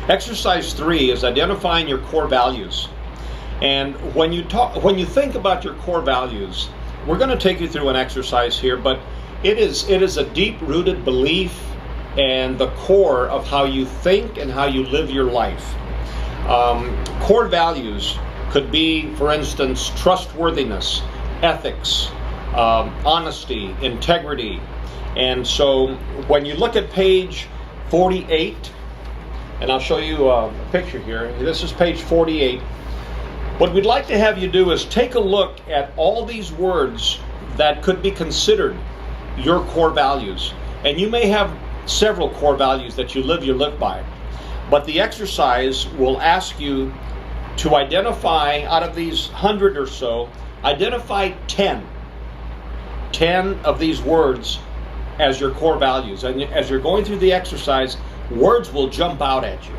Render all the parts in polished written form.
Exercise 3 is identifying your core values. And when you think about your core values, we're going to take you through an exercise here, but it is a deep-rooted belief and the core of how you think and how you live your life. Core values could be, for instance, trustworthiness, ethics, honesty, integrity. And so when you look at page 48, and I'll show you a picture here. This is page 48. What we'd like to have you do is take a look at all these words that could be considered your core values. And you may have several core values that you live by. But the exercise will ask you to identify, out of these 100 or so, identify 10 of these words as your core values. And as you're going through the exercise, words will jump out at you.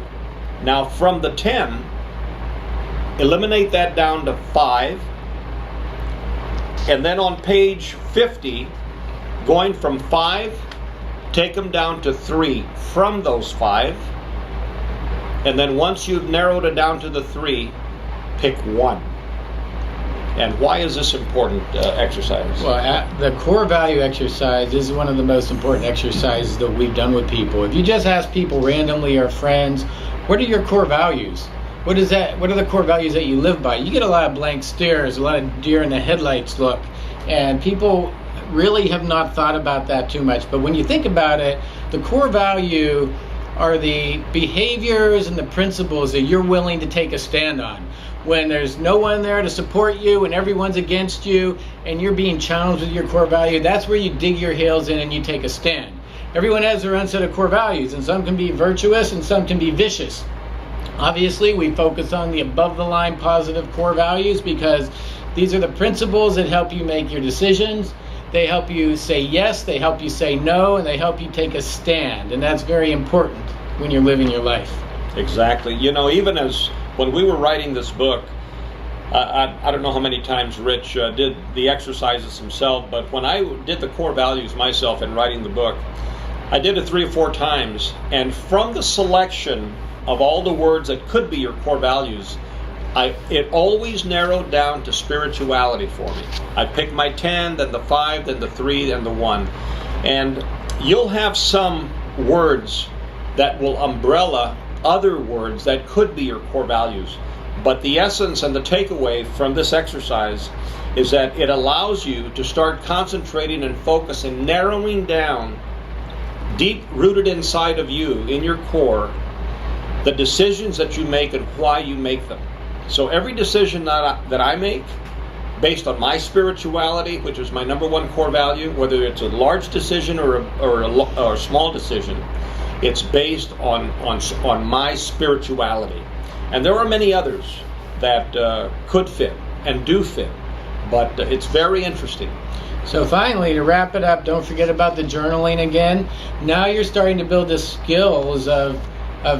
Now from the 10, eliminate that down to 5. And then on page 50, going from 5, take them down to 3 from those 5. And then once you've narrowed it down to the 3, pick 1. And why is this important exercise? Well, the core value exercise is one of the most important exercises that we've done with people. If you just ask people randomly or friends, what are your core values? What is that? What are the core values that you live by? You get a lot of blank stares, a lot of deer in the headlights look. And people really have not thought about that too much. But when you think about it, the core value are the behaviors and the principles that you're willing to take a stand on. When there's no one there to support you and everyone's against you and you're being challenged with your core value, that's where you dig your heels in and you take a stand. Everyone has their own set of core values, and some can be virtuous and some can be vicious. Obviously, we focus on the above-the-line positive core values because these are the principles that help you make your decisions. They help you say yes, they help you say no, and they help you take a stand. And that's very important when you're living your life. Exactly. You know, even as when we were writing this book, I don't know how many times Rich did the exercises himself, but when I did the core values myself in writing the book, I did it 3 or 4 times. And from the selection of all the words that could be your core values, it always narrowed down to spirituality for me. I picked my 10, then the 5, then the 3, then the 1. And you'll have some words that will umbrella other words that could be your core values. But the essence and the takeaway from this exercise is that it allows you to start concentrating and focusing, narrowing down, deep rooted inside of you, in your core, the decisions that you make and why you make them. So every decision that I make, based on my spirituality, which is my number 1 core value, whether it's a large decision or a small decision, it's based on my spirituality. And there are many others that could fit and do fit, but it's very interesting. So finally, to wrap it up, don't forget about the journaling again. Now you're starting to build the skills of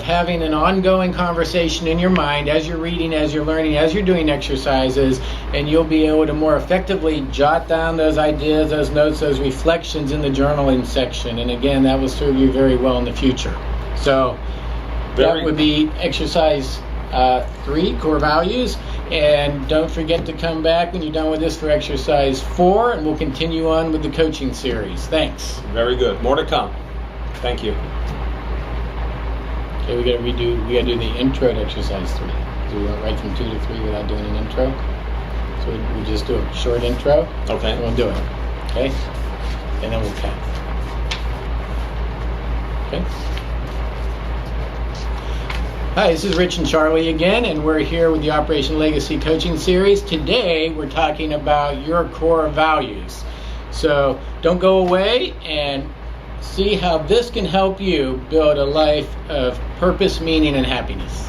having an ongoing conversation in your mind as you're reading, as you're learning, as you're doing exercises, and you'll be able to more effectively jot down those ideas, those notes, those reflections in the journaling section. And again, that will serve you very well in the future. So that would be exercise 3, core values. And don't forget to come back when you're done with this for exercise 4, and we'll continue on with the coaching series. Thanks. Very good. More to come. Thank you. Okay, we gotta do the intro to exercise 3. So we went right from 2 to 3 without doing an intro. So we just do a short intro. Okay. And we'll do it. Okay? And then we'll count. Okay? Hi, this is Rich and Charlie again, and we're here with the Operation Legacy Coaching Series. Today, we're talking about your core values. So don't go away and see how this can help you build a life of purpose, meaning, and happiness.